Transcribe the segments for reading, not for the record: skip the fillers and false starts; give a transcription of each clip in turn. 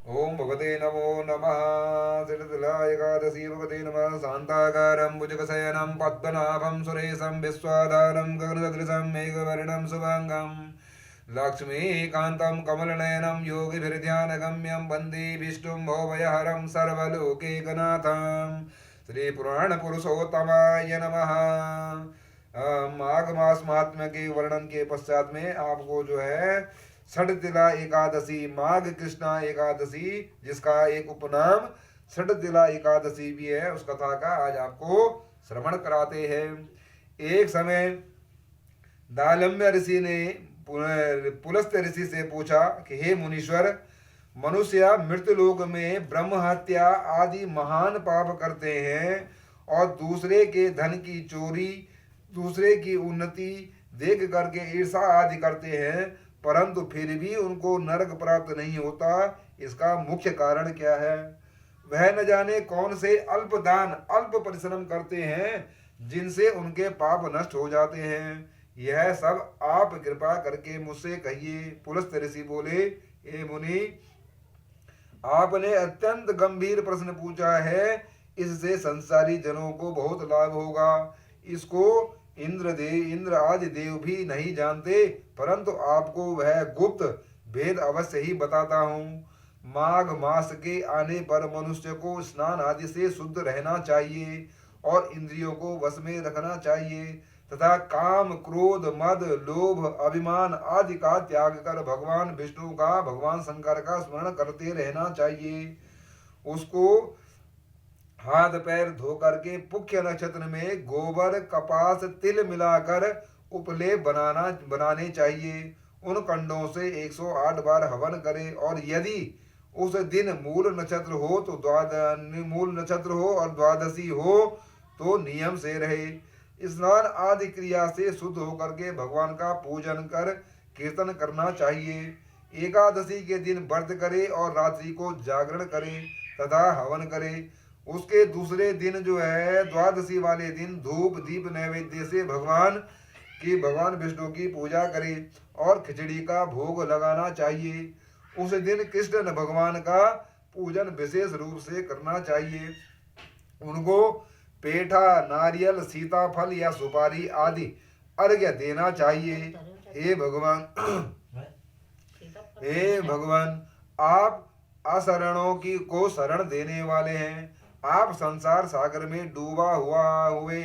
ओम भगवते नमो नमः। श्रीतुला एकादशी भगवते नमः। शान्ताकारं भुजगशयनं पद्मनाभं सुरेशं विश्वाधारं गगनसदृशं मेघवर्णं शुभांगं लक्ष्मीकान्तं कमलनयनं योगिभिर्ध्यानगम्यं वन्दे विष्णुं भवभयहरं सर्वलोकैकनाथं। श्रीपुराणपुरुषोत्तमाय नमः। माघ मास महात्म्य के वर्णन के पश्चात में आपको जो है षडतिला एकादशी, माघ कृष्णा एकादशी, जिसका एक उपनाम षडतिला एकादशी भी है, उस कथा का आज आपको श्रवण कराते हैं। एक समय दालम्य ऋषि ने पुलस्त्य ऋषि से पूछा कि हे मुनीश्वर, मनुष्य मृत्युलोक में ब्रह्म हत्या आदि महान पाप करते हैं और दूसरे के धन की चोरी, दूसरे की उन्नति देख करके ईर्षा आदि करते हैं, परंतु फिर भी उनको नरक प्राप्त नहीं होता। इसका मुख्य कारण क्या है? वह न जाने कौन से अल्प दान, अल्प परिश्रम करते हैं जिनसे उनके पाप नष्ट हो जाते हैं। यह सब आप कृपा करके मुझसे कहिए। पुलस्त्य ऋषि बोले, हे मुनि, आपने अत्यंत गंभीर प्रश्न पूछा है। इससे संसारी जनों को बहुत लाभ होगा। इसको इंद्र आदि देव भी नहीं जानते, परंतु आपको वह गुप्त भेद अवश्य ही बताता हूँ। माघ मास के आने पर मनुष्य को स्नान आदि से शुद्ध रहना चाहिए और इंद्रियों को वश में रखना चाहिए तथा काम, क्रोध, मद, लोभ, अभिमान आदि का त्याग कर भगवान विष्णु का, भगवान शंकर का स्मरण करते रहना चाहिए। उसको हाथ पैर धो करके पुख्य नक्षत्र में गोबर, कपास, तिल मिलाकर उपलेप बनाने चाहिए। उन कंडों से 108 बार हवन करे और यदि उस दिन मूल नक्षत्र हो तो मूल नक्षत्र हो और द्वादशी हो तो नियम से रहे। स्नान आदि क्रिया से शुद्ध होकर के भगवान का पूजन कर कीर्तन करना चाहिए। एकादशी के दिन व्रत करे और रात्रि को जागरण करे तथा हवन करे। उसके दूसरे दिन जो है द्वादशी वाले दिन धूप दीप नैवेद्य से भगवान विष्णु की पूजा करे और खिचड़ी का भोग लगाना चाहिए। उस दिन कृष्ण भगवान का पूजन विशेष रूप से करना चाहिए। उनको पेठा, नारियल, सीताफल या सुपारी आदि अर्घ्य देना चाहिए। हे भगवान हे भगवान, आप अशरणों की को शरण देने वाले हैं। आप संसार सागर में डूबा हुए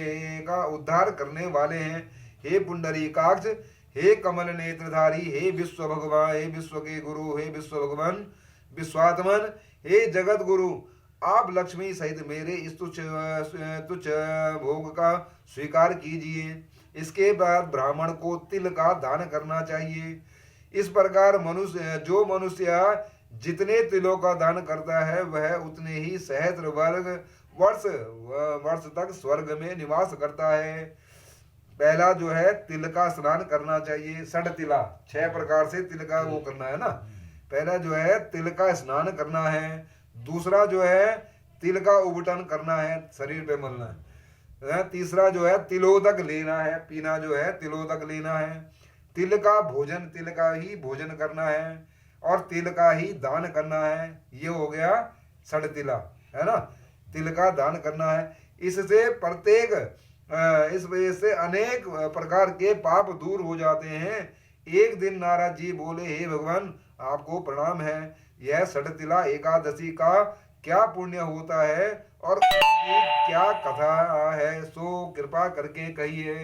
का उद्धार करने वाले हैं। हे पुंडरीकाक्ष, हे कमल नेत्रधारी, हे विश्व भगवान, हे विश्व के गुरु, हे विश्व भगवान विश्वात्मन, हे जगत गुरु, आप लक्ष्मी सहित मेरे इस तुच्छ भोग का स्वीकार कीजिए। इसके बाद ब्राह्मण को तिल का दान करना चाहिए। इस प्रकार जो मनुष्य जितने तिलों का दान करता है वह उतने ही सहस्त्र वर्ष तक स्वर्ग में निवास करता है। पहला जो है तिल का स्नान करना चाहिए। षड तिला, 6 प्रकार से तिल का वो करना है ना। पहला जो है तिल का स्नान करना है। दूसरा जो है तिल का उबटन करना है, शरीर पे मलना है। तीसरा जो है तिलोदक लेना है, पीना जो है तिलोदक लेना है। तिल का भोजन, तिल का ही भोजन करना है और तिल का ही दान करना है। ये हो गया षडतिला, है ना। तिल का दान करना है। इससे प्रत्येक इस वजह से अनेक प्रकार के पाप दूर हो जाते हैं। एक दिन नारद जी बोले, हे भगवान, आपको प्रणाम है। यह षडतिला एकादशी का क्या पुण्य होता है और क्या कथा है, सो कृपा करके कहिए।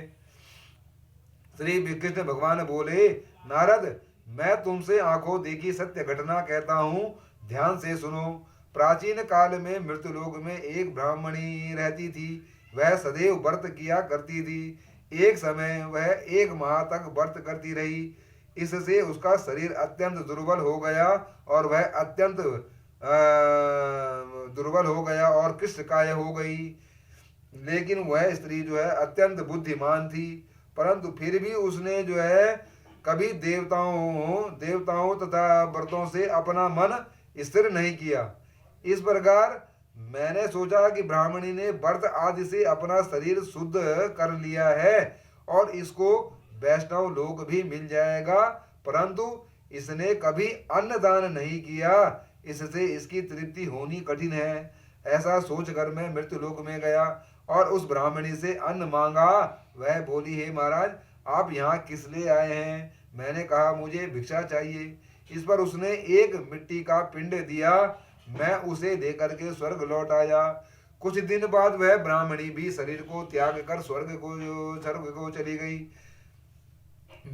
श्री कृष्ण भगवान बोले, नारद, मैं तुमसे आंखों देखी सत्य घटना कहता हूँ, ध्यान से सुनो। प्राचीन काल में मृत्युलोक में एक ब्राह्मणी रहती थी। वह सदैव व्रत किया करती थी। एक समय वह 1 माह तक व्रत करती रही। इससे उसका शरीर अत्यंत दुर्बल हो गया और वह अत्यंत दुर्बल हो गया और कृष्णकाय हो गई। लेकिन वह स्त्री जो है अत्यंत बुद्धिमान थी, परंतु फिर भी उसने जो है कभी देवताओं तथा व्रतों से अपना मन स्थिर नहीं किया। इस प्रकार मैंने सोचा कि ब्राह्मणी ने व्रत आदि से अपना शरीर शुद्ध कर लिया है और इसको वैष्णव लोक भी मिल जाएगा, परंतु इसने कभी अन्नदान नहीं किया। इससे इसकी तृप्ति होनी कठिन है। ऐसा सोचकर मैं मृत्यु लोक में गया और उस ब्राह्मणी से अन्न मांगा। वह बोली, हे महाराज, आप यहाँ किस लिए आए हैं? मैंने कहा, मुझे भिक्षा चाहिए। इस पर उसने एक मिट्टी का पिंड दिया। मैं उसे लेकर के स्वर्ग लौट आया। कुछ दिन बाद वह ब्राह्मणी भी शरीर को त्याग कर स्वर्ग को चली गई।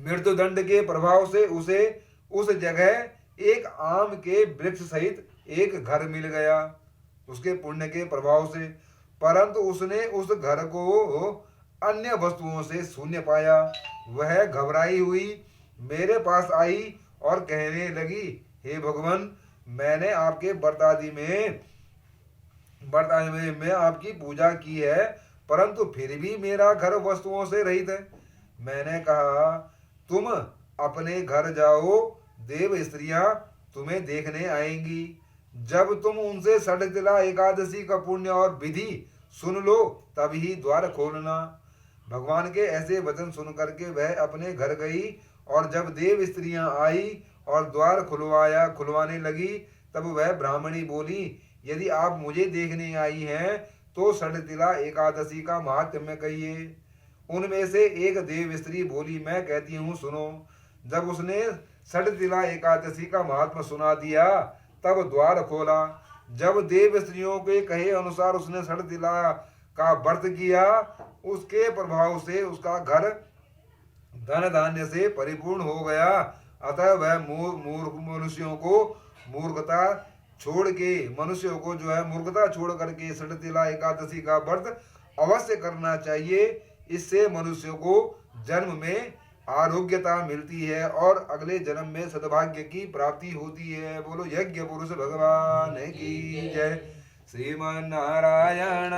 मृत्युदंड के प्रभाव से उसे उस जगह एक आम के वृक्ष सहित एक घर मिल गया, उसके पुण्य के प्रभाव से। परंतु उसने उस घर को अन्य वस्तुओं से शून्य पाया। वह घबराई हुई मेरे पास आई और कहने लगी, हे भगवान, मैंने आपके बरदादी में मैं आपकी पूजा की है, परंतु फिर भी मेरा घर वस्तुओं से रहित है। मैंने कहा, तुम अपने घर जाओ, देव स्त्रियां तुम्हें देखने आएंगी। जब तुम उनसे षटतिला एकादशी का पुण्य और विधि सुन लो, तभी द्वार खोलना। भगवान के ऐसे वचन सुन करके वह अपने घर गई, और जब देव स्त्रियां आई और द्वार खुलवाने लगी, तब वह ब्राह्मणी बोली, यदि आप मुझे देखने आई हैं तो षटतिला एकादशी का महात्म्य कहिए। उनमें से एक देव स्त्री बोली, मैं कहती हूँ, सुनो। जब उसने षटतिला एकादशी का महात्मा सुना दिया, तब द्वार खोला। जब देव स्त्रियों के कहे अनुसार उसने षटतिला का व्रत किया, उसके प्रभाव से उसका घर धन धान्य से परिपूर्ण हो गया। अतः वह मनुष्यों को मूर्खता छोड़ करके षटतिला एकादशी का व्रत अवश्य करना चाहिए। इससे मनुष्य को जन्म में आरोग्यता मिलती है और अगले जन्म में सद्भाग्य की प्राप्ति होती है। बोलो यज्ञ पुरुष भगवान की जय। श्रीमन नारायण।